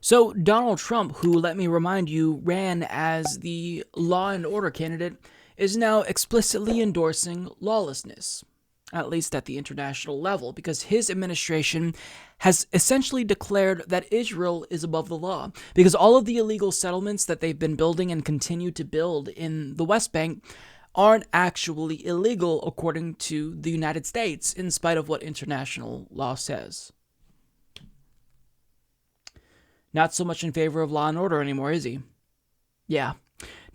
So, Donald Trump, who, let me remind you, ran as the law and order candidate, is now explicitly endorsing lawlessness, at least at the international level, because his administration has essentially declared that Israel is above the law, because all of the illegal settlements that they've been building and continue to build in the West Bank aren't actually illegal according to the United States, in spite of what international law says. Not so much in favor of law and order anymore, is he? Yeah.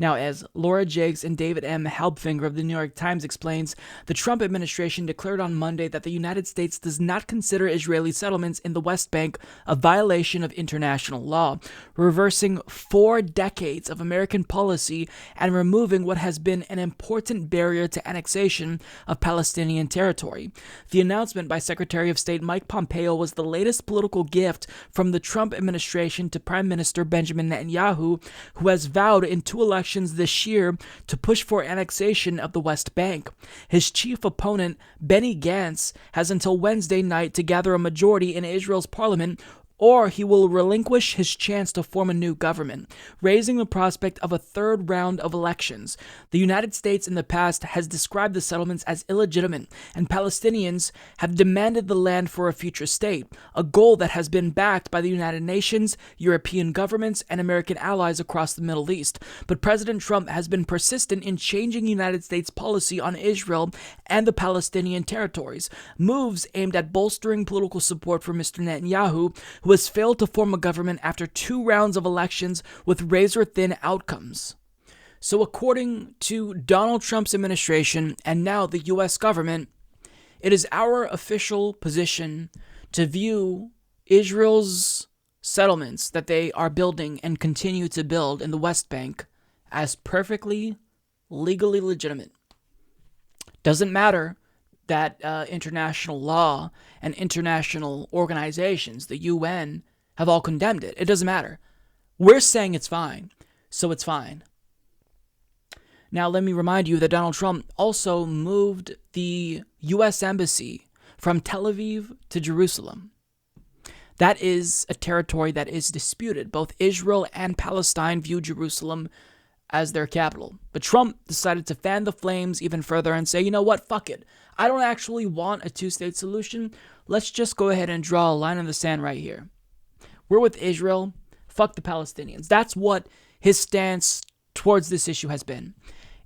Now, as Laura Jakes and David M. Halbfinger of the New York Times explains, the Trump administration declared on Monday that the United States does not consider Israeli settlements in the West Bank a violation of international law, reversing 4 decades of American policy and removing what has been an important barrier to annexation of Palestinian territory. The announcement by Secretary of State Mike Pompeo was the latest political gift from the Trump administration to Prime Minister Benjamin Netanyahu, who has vowed in 2 elections this year to push for annexation of the West Bank. His chief opponent, Benny Gantz, has until Wednesday night to gather a majority in Israel's parliament, or he will relinquish his chance to form a new government, raising the prospect of a 3rd round of elections. The United States in the past has described the settlements as illegitimate, and Palestinians have demanded the land for a future state, a goal that has been backed by the United Nations, European governments, and American allies across the Middle East. But President Trump has been persistent in changing United States policy on Israel and the Palestinian territories, moves aimed at bolstering political support for Mr. Netanyahu, who has failed to form a government after 2 rounds of elections with razor-thin outcomes. So according to Donald Trump's administration and now the U.S. government, it is our official position to view Israel's settlements that they are building and continue to build in the West Bank as perfectly legally legitimate. Doesn't matter that international law and international organizations, the UN, have all condemned it. It doesn't matter. We're saying it's fine, so it's fine. Now, let me remind you that Donald Trump also moved the U.S. Embassy from Tel Aviv to Jerusalem. That is a territory that is disputed. Both Israel and Palestine view Jerusalem as their capital. But Trump decided to fan the flames even further and say, you know what, fuck it. I don't actually want a 2-state solution. Let's just go ahead and draw a line in the sand right here. We're with Israel. Fuck the Palestinians. That's what his stance towards this issue has been.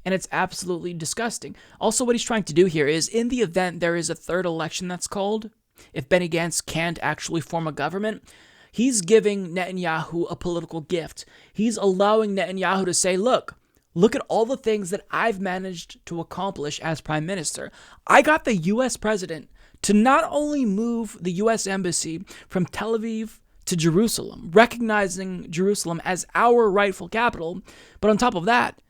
And it's absolutely disgusting. Also, what he's trying to do here is, in the event there is a 3rd election that's called, if Benny Gantz can't actually form a government, he's giving Netanyahu a political gift. He's allowing Netanyahu to say, look at all the things that I've managed to accomplish as prime minister. I got the U.S. president to not only move the U.S. embassy from Tel Aviv to Jerusalem, recognizing Jerusalem as our rightful capital, but on top of that,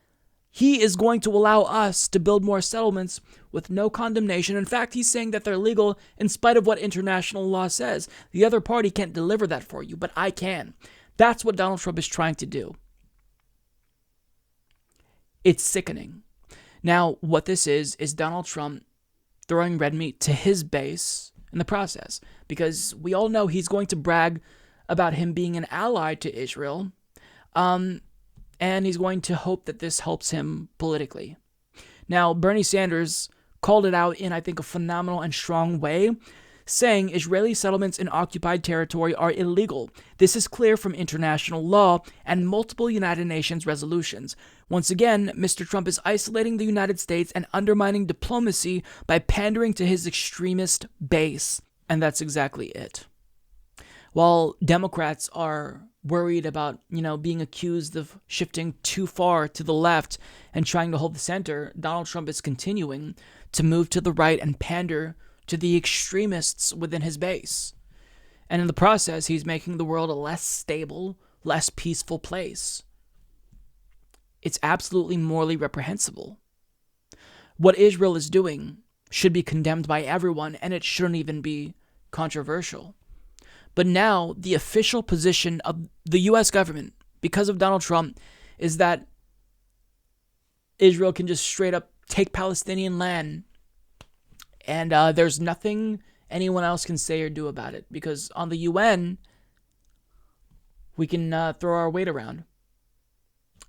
he is going to allow us to build more settlements with no condemnation. In fact, he's saying that they're legal in spite of what international law says. The other party can't deliver that for you, but I can. That's what Donald Trump is trying to do. It's sickening. Now, what this is Donald Trump throwing red meat to his base in the process, because we all know he's going to brag about him being an ally to Israel, and he's going to hope that this helps him politically. Now, Bernie Sanders called it out in, I think, a phenomenal and strong way, saying Israeli settlements in occupied territory are illegal. This is clear from international law and multiple United Nations resolutions. Once again, Mr. Trump is isolating the United States and undermining diplomacy by pandering to his extremist base. And that's exactly it. While Democrats are worried about, being accused of shifting too far to the left and trying to hold the center, Donald Trump is continuing to move to the right and pander to the extremists within his base. And in the process, he's making the world a less stable, less peaceful place. It's absolutely morally reprehensible. What Israel is doing should be condemned by everyone, and it shouldn't even be controversial. But now, the official position of the U.S. government, because of Donald Trump, is that Israel can just straight up take Palestinian land, and there's nothing anyone else can say or do about it. Because on the UN, we can throw our weight around.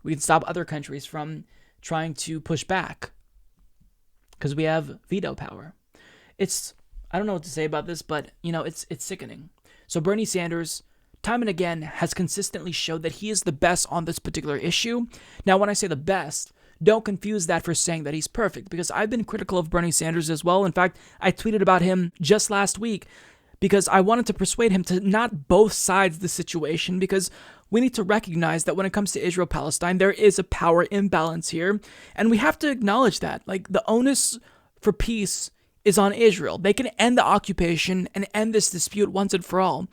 We can stop other countries from trying to push back because we have veto power. I don't know what to say about this, but it's sickening. So Bernie Sanders, time and again, has consistently showed that he is the best on this particular issue. Now, when I say the best, don't confuse that for saying that he's perfect, because I've been critical of Bernie Sanders as well. In fact, I tweeted about him just last week because I wanted to persuade him to not both sides the situation, because we need to recognize that when it comes to Israel-Palestine, there is a power imbalance here, and we have to acknowledge that. Like, the onus for peace is on Israel. They can end the occupation and end this dispute once and for all.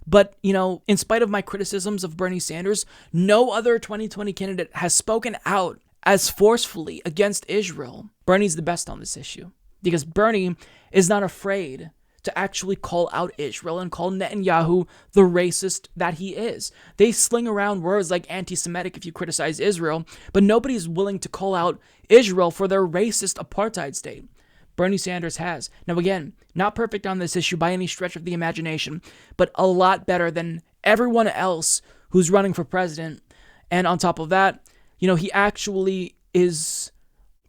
But, in spite of my criticisms of Bernie Sanders, no other 2020 candidate has spoken out as forcefully against Israel. Bernie's the best on this issue because Bernie is not afraid to actually call out Israel and call Netanyahu the racist that he is. They sling around words like anti-Semitic if you criticize Israel, but nobody's willing to call out Israel for their racist apartheid state. Bernie Sanders has. Now again, not perfect on this issue by any stretch of the imagination, but a lot better than everyone else who's running for president. And on top of that, he actually is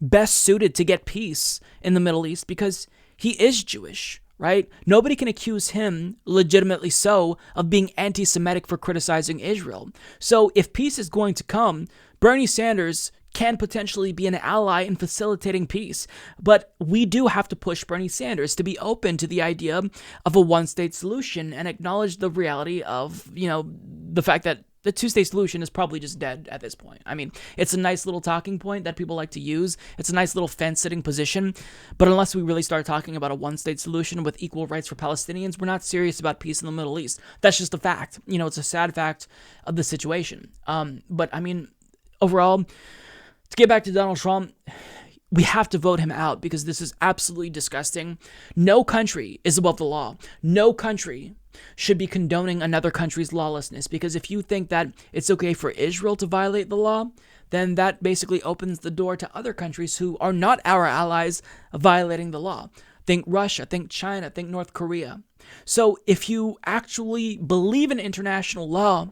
best suited to get peace in the Middle East because he is Jewish, right? Nobody can accuse him, legitimately so, of being anti-Semitic for criticizing Israel. So if peace is going to come, Bernie Sanders can potentially be an ally in facilitating peace. But we do have to push Bernie Sanders to be open to the idea of a one-state solution and acknowledge the reality of, the fact that the two-state solution is probably just dead at this point. I mean, it's a nice little talking point that people like to use. It's a nice little fence-sitting position. But unless we really start talking about a one-state solution with equal rights for Palestinians, we're not serious about peace in the Middle East. That's just a fact. It's a sad fact of the situation. But, I mean, overall, to get back to Donald Trump, we have to vote him out because this is absolutely disgusting. No country is above the law. No country should be condoning another country's lawlessness, because if you think that it's okay for Israel to violate the law, then that basically opens the door to other countries who are not our allies violating the law. Think Russia, think China, think North Korea. So if you actually believe in international law,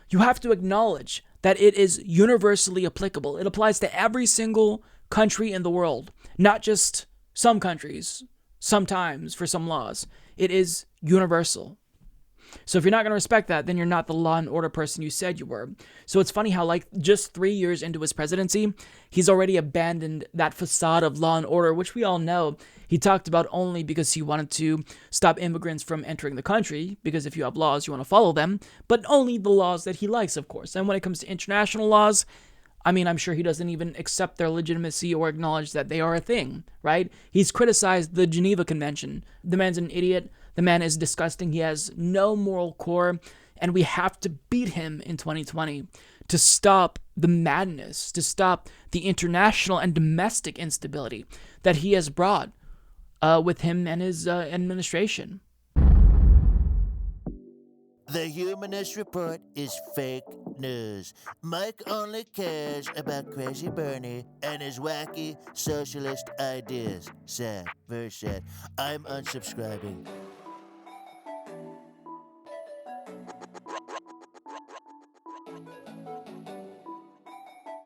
you have to acknowledge that it is universally applicable. It applies to every single country in the world, not just some countries, sometimes for some laws. It is universal. So if you're not going to respect that, then you're not the law and order person you said you were. So it's funny how, just 3 years into his presidency, he's already abandoned that facade of law and order, which we all know he talked about only because he wanted to stop immigrants from entering the country, because if you have laws, you want to follow them, but only the laws that he likes, of course. And when it comes to international laws, I mean, I'm sure he doesn't even accept their legitimacy or acknowledge that they are a thing, right? He's criticized the Geneva Convention. The man's an idiot. The man is disgusting. He has no moral core, and we have to beat him in 2020 to stop the madness, to stop the international and domestic instability that he has brought with him and his administration. The Humanist Report is fake news. Mike only cares about Crazy Bernie and his wacky socialist ideas. Sad, very sad. I'm unsubscribing.